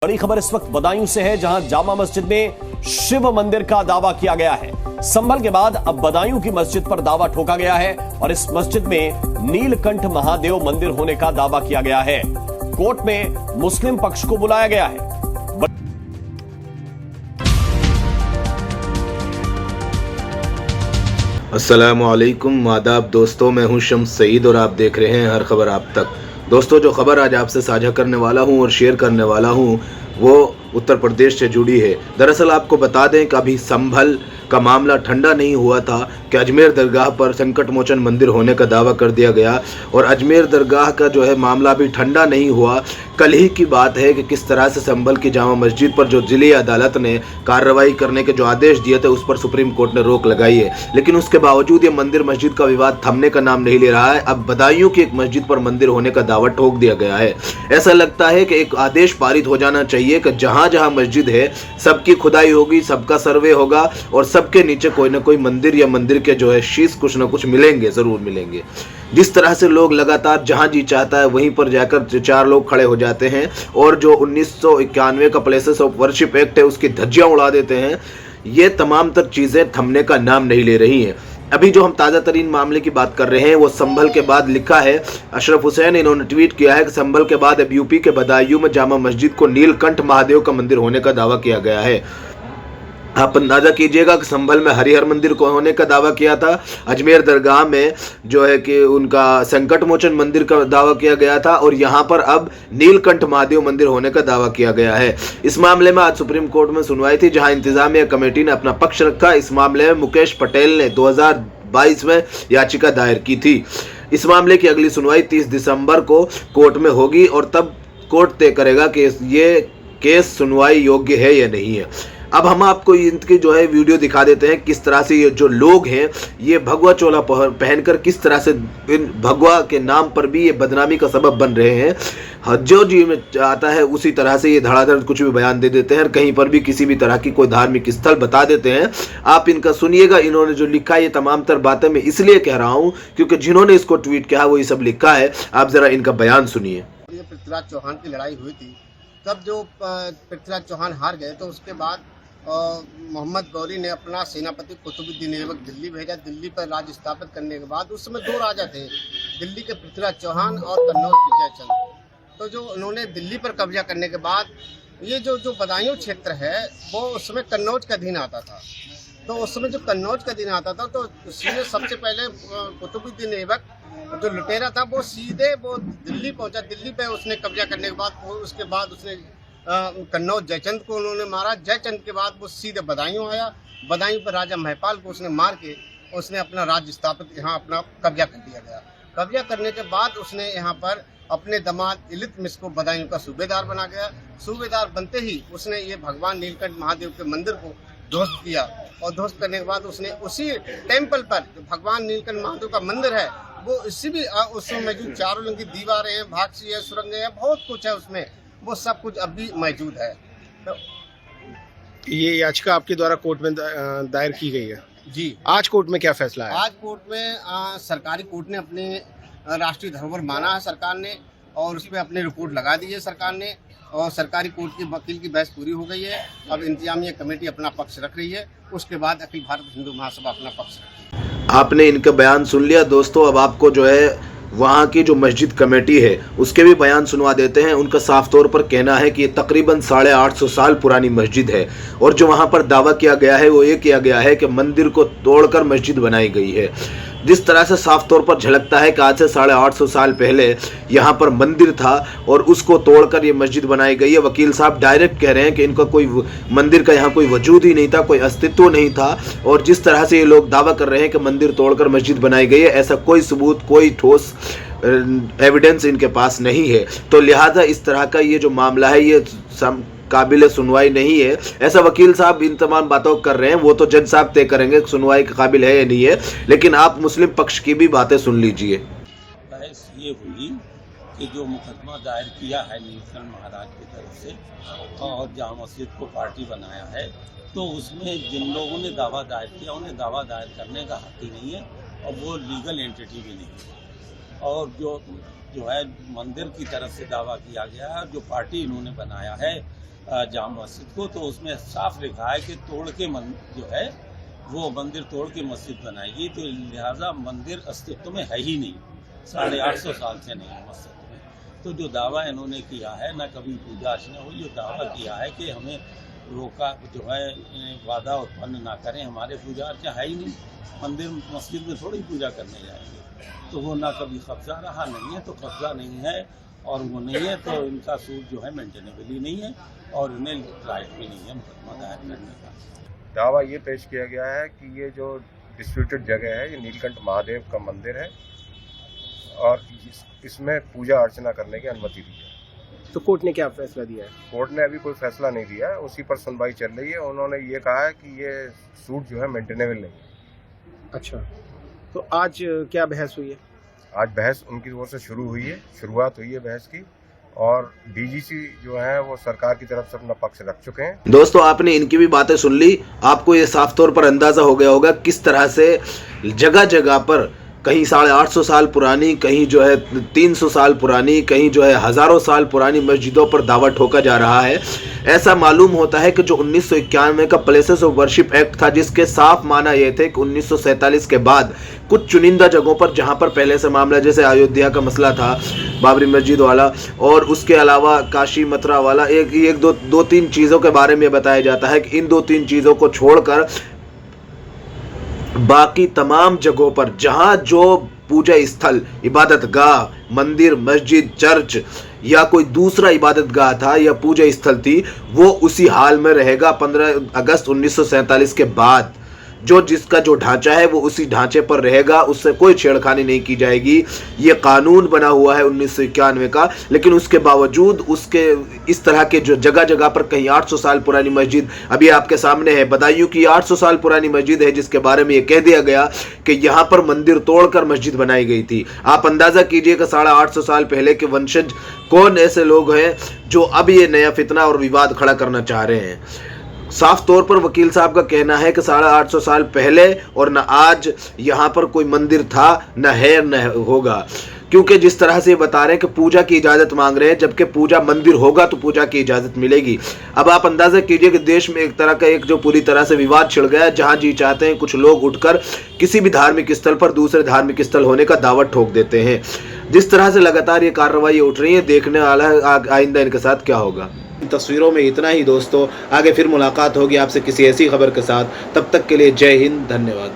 बड़ी खबर इस वक्त बदायूं से है, जहां जामा मस्जिद में शिव मंदिर का दावा किया गया है। संभल के बाद अब बदायूं की मस्जिद पर दावा ठोका गया है और इस मस्जिद में नीलकंठ महादेव मंदिर होने का दावा किया गया है। कोर्ट में मुस्लिम पक्ष को बुलाया गया है। अस्सलामुअलैकुम आदाब दोस्तों, मैं हूं शम्स सईद और आप देख रहे हैं हर खबर आप तक। दोस्तों, जो खबर आज आपसे साझा करने वाला हूं और शेयर करने वाला हूं वो उत्तर प्रदेश से जुड़ी है। दरअसल आपको बता दें कि अभी संभल का मामला ठंडा नहीं हुआ था कि अजमेर दरगाह पर संकट मोचन मंदिर होने का दावा कर दिया गया और अजमेर दरगाह का जो है मामला अभी ठंडा नहीं हुआ। कल ही की बात है कि किस तरह से संभल की जामा मस्जिद पर जो जिले अदालत ने कार्रवाई करने के जो आदेश दिए थे उस पर सुप्रीम कोर्ट ने रोक लगाई है, लेकिन उसके बावजूद ये मंदिर मस्जिद का विवाद थमने का नाम नहीं ले रहा है। अब बदायूं की एक मस्जिद पर मंदिर होने का दावा ठोक दिया गया है। ऐसा लगता है कि एक आदेश पारित हो जाना चाहिए कि जहां जहां मस्जिद है सबकी खुदाई होगी, सबका सर्वे होगा और सबके नीचे कोई ना कोई मंदिर या मंदिर के जो है शीश कुछ ना कुछ मिलेंगे, जरूर मिलेंगे। जिस तरह से लोग लगातार जहां जी चाहता है वहीं पर जाकर चार लोग खड़े हो जाते हैं और जो 1991 का प्लेसेस ऑफ वर्शिप एक्ट है उसकी धज्जियां उड़ा देते हैं, ये तमाम तर चीजें थमने का नाम नहीं ले रही हैं। अभी जो हम ताज़ा तरीन मामले की बात कर रहे हैं वो संभल के बाद लिखा है अशरफ हुसैन, इन्होंने ट्वीट किया है कि संभल के बाद अब यूपी के बदायूं में जामा मस्जिद को नीलकंठ महादेव का मंदिर होने का दावा किया गया है। आप अंदाजा कीजिएगा कि संभल में हरिहर मंदिर को होने का दावा किया था, अजमेर दरगाह में जो है कि उनका संकट मोचन मंदिर का दावा किया गया था और यहाँ पर अब नीलकंठ महादेव मंदिर होने का दावा किया गया है। इस मामले में आज सुप्रीम कोर्ट में सुनवाई थी, जहां इंतजामिया कमेटी ने अपना पक्ष रखा। इस मामले में मुकेश पटेल ने 2022 में याचिका दायर की थी। इस मामले की अगली सुनवाई 30 दिसंबर को कोर्ट में होगी और तब कोर्ट तय करेगा कि ये केस सुनवाई योग्य है या नहीं है। अब हम आपको इनकी जो है वीडियो दिखा देते हैं किस तरह से ये जो लोग हैं ये भगवा चोला पहनकर किस तरह से इन भगवा के नाम पर भी ये बदनामी का सबब बन रहे हैं। जो जी में आता है उसी तरह से ये धड़ाधड़ कुछ भी बयान दे देते हैं और कहीं पर भी किसी भी तरह की कोई धार्मिक स्थल बता देते हैं। आप इनका सुनिएगा, इन्होंने जो लिखा है ये तमाम तर बातें मैं इसलिए कह रहा हूँ क्योंकि जिन्होंने इसको ट्वीट किया वो ये सब लिखा है। आप जरा इनका बयान सुनिए। पृथ्वीराज चौहान की लड़ाई हुई थी, तब जो पृथ्वीराज चौहान हार गए तो उसके बाद मोहम्मद गौरी ने अपना सेनापति कुतुबुद्दीन ऐबक दिल्ली भेजा। दिल्ली पर राज्य स्थापित करने के बाद उस समय दो राजा थे, दिल्ली के पृथ्वीराज चौहान और कन्नौज के जयचंद। तो जो उन्होंने दिल्ली पर कब्जा करने के बाद ये जो बदायूं क्षेत्र है वो उस समय कन्नौज का अधीन आता था। तो उस समय जो कन्नौज का अधीन आता था तो उसने सबसे पहले कुतुबुद्दीन ऐबक जो लुटेरा था वो सीधे वो दिल्ली पहुंचा। दिल्ली पे उसने कब्जा करने के बाद उसके बाद उसने कन्नौज जयचंद को उन्होंने मारा। जयचंद के बाद वो सीधे बदायूं आया। बदायूं पर राजा महिपाल को उसने मार के उसने अपना राज्य स्थापित यहाँ अपना कब्जा कर दिया गया। कब्जा करने के बाद उसने यहाँ पर अपने दामाद इलितमिश को बदायूं का सूबेदार बना गया। सूबेदार बनते ही उसने ये भगवान नीलकंठ महादेव के मंदिर को ध्वस्त किया और ध्वस्त करने के बाद उसने उसी टेम्पल पर जो भगवान नीलकंठ महादेव का मंदिर है वो इसी भी उसमें मौजूद चारों रंग की दीवारें हैं, भागसी है, सुरंगें हैं, बहुत कुछ है उसमें, वो सब कुछ अब भी मौजूद है। तो ये याचिका आपके द्वारा कोर्ट में दायर की गई है जी। आज कोर्ट में क्या फैसला है? आज कोर्ट में सरकारी कोर्ट ने अपने राष्ट्रीय धरोहर माना है सरकार ने और उस पर अपनी रिपोर्ट लगा दी है सरकार ने और सरकारी कोर्ट की वकील की बहस पूरी हो गई है। अब इंतजामिया कमेटी अपना पक्ष रख रही है, उसके बाद अखिल भारत हिंदू महासभा अपना पक्ष रखेगी। आपने इनका बयान सुन लिया दोस्तों। अब आपको जो है वहाँ की जो मस्जिद कमेटी है उसके भी बयान सुनवा देते हैं। उनका साफ तौर पर कहना है कि ये तकरीबन 850 साल पुरानी मस्जिद है और जो वहाँ पर दावा किया गया है वो ये किया गया है कि मंदिर को तोड़कर मस्जिद बनाई गई है। जिस तरह से साफ तौर पर झलकता है कि आज से 850 साल पहले यहाँ पर मंदिर था और उसको तोड़कर ये मस्जिद बनाई गई है। वकील साहब डायरेक्ट कह रहे हैं कि इनका कोई मंदिर का यहाँ कोई वजूद ही नहीं था, कोई अस्तित्व नहीं था और जिस तरह से ये लोग दावा कर रहे हैं कि मंदिर तोड़कर मस्जिद बनाई गई है, ऐसा कोई सबूत, कोई ठोस एविडेंस इनके पास नहीं है। तो लिहाजा इस तरह का ये जो मामला है ये काबिल सुनवाई नहीं है। ऐसा वकील साहब इन तमाम बातों कर रहे हैं, वो तो जज साहब तय करेंगे सुनवाई के काबिल है या नहीं है, लेकिन आप मुस्लिम पक्ष की भी बातें सुन लीजिए। बहस ये हुई कि जो मुकदमा दायर किया है नीलकंठ महाराज की तरफ से और जामा मस्जिद को पार्टी बनाया है, तो उसमें जिन लोगों ने दावा दायर किया उन्हें दावा दायर करने का हक ही नहीं है और वो लीगल एंटिटी भी नहीं है। और जो है मंदिर की तरफ से दावा किया गया है, जो पार्टी इन्होंने बनाया है जामा मस्जिद को, तो उसमें साफ लिखा है कि तोड़ के जो है वो मंदिर तोड़ के मस्जिद बनाएगी, तो लिहाजा मंदिर अस्तित्व में है ही नहीं, 850 साल से नहीं है मस्जिद में। तो जो दावा इन्होंने किया है, ना कभी पूजा अर्चना हुई, जो दावा किया है कि हमें रोका जो है वादा उत्पन्न ना करें, हमारे पूजा अर्चना है ही नहीं, मंदिर मस्जिद में थोड़ी पूजा करने जाएंगे, तो वो ना कभी कब्जा रहा नहीं है, तो कब्जा नहीं है और वो नहीं है तो इनका सूट जो है मेंटेनेबल ही नहीं है और इन्हें राइट भी नहीं है मुकदमा दायर करने का। दावा ये पेश किया गया है कि ये जो डिस्प्यूटेड जगह है, ये नीलकंठ महादेव का मंदिर है और इसमें पूजा अर्चना करने की अनुमति दी है। तो कोर्ट ने क्या फैसला दिया है? कोर्ट ने अभी कोई फैसला नहीं दिया है, उसी पर सुनवाई चल रही है। उन्होंने ये कहा है कि ये सूट जो है मेंटेनेबल नहीं है। अच्छा, तो आज क्या बहस हुई है? आज बहस उनकी ओर से शुरू हुई है, शुरुआत हुई है बहस की, और डीजीसी जो है वो सरकार की तरफ से अपना पक्ष रख चुके हैं। दोस्तों, आपने इनकी भी बातें सुन ली, आपको ये साफ तौर पर अंदाजा हो गया होगा किस तरह से जगह जगह पर कहीं 850 साल पुरानी, कहीं जो है 300 साल पुरानी, कहीं जो है हज़ारों साल पुरानी मस्जिदों पर दावा ठोका जा रहा है। ऐसा मालूम होता है कि जो 1991 का प्लेसेस ऑफ वर्शिप एक्ट था, जिसके साफ माना यह थे कि 1947 के बाद कुछ चुनिंदा जगहों पर, जहां पर पहले से मामला, जैसे अयोध्या का मसला था बाबरी मस्जिद वाला, और उसके अलावा काशी मथुरा वाला, दो तीन चीज़ों के बारे में बताया जाता है कि इन 2-3 चीज़ों को छोड़कर बाकी तमाम जगहों पर जहां जो पूजा स्थल, इबादत गाह, मंदिर, मस्जिद, चर्च या कोई दूसरा इबादत गाह था या पूजा स्थल थी, वो उसी हाल में रहेगा 15 अगस्त 1947 के बाद। जो जिसका जो ढांचा है वो उसी ढांचे पर रहेगा, उससे कोई छेड़खानी नहीं की जाएगी। ये कानून बना हुआ है 1991 का, लेकिन उसके बावजूद उसके इस तरह के जो जगह जगह पर कहीं 800 साल पुरानी मस्जिद अभी आपके सामने है, बदायूं की 800 साल पुरानी मस्जिद है, जिसके बारे में ये कह दिया गया कि यहाँ पर मंदिर तोड़कर मस्जिद बनाई गई थी। आप अंदाजा कीजिए कि 850 साल पहले के वंशज कौन ऐसे लोग हैं जो अब ये नया फितना और विवाद खड़ा करना चाह रहे हैं। साफ तौर पर वकील साहब का कहना है कि 850 साल पहले और न आज यहाँ पर कोई मंदिर था, न है, न होगा, क्योंकि जिस तरह से बता रहे हैं कि पूजा की इजाज़त मांग रहे हैं, जबकि पूजा मंदिर होगा तो पूजा की इजाज़त मिलेगी। अब आप अंदाज़ा कीजिए कि देश में एक तरह का जो पूरी तरह से विवाद छिड़ गया है, जहाँ जी चाहते हैं कुछ लोग उठकर किसी भी धार्मिक स्थल पर दूसरे धार्मिक स्थल होने का दावा ठोक देते हैं। जिस तरह से लगातार ये कार्रवाई उठ रही है, देखने वाला है आइंदा इनके साथ क्या होगा। तस्वीरों में इतना ही दोस्तों, आगे फिर मुलाकात होगी आपसे किसी ऐसी खबर के साथ। तब तक के लिए जय हिंद, धन्यवाद।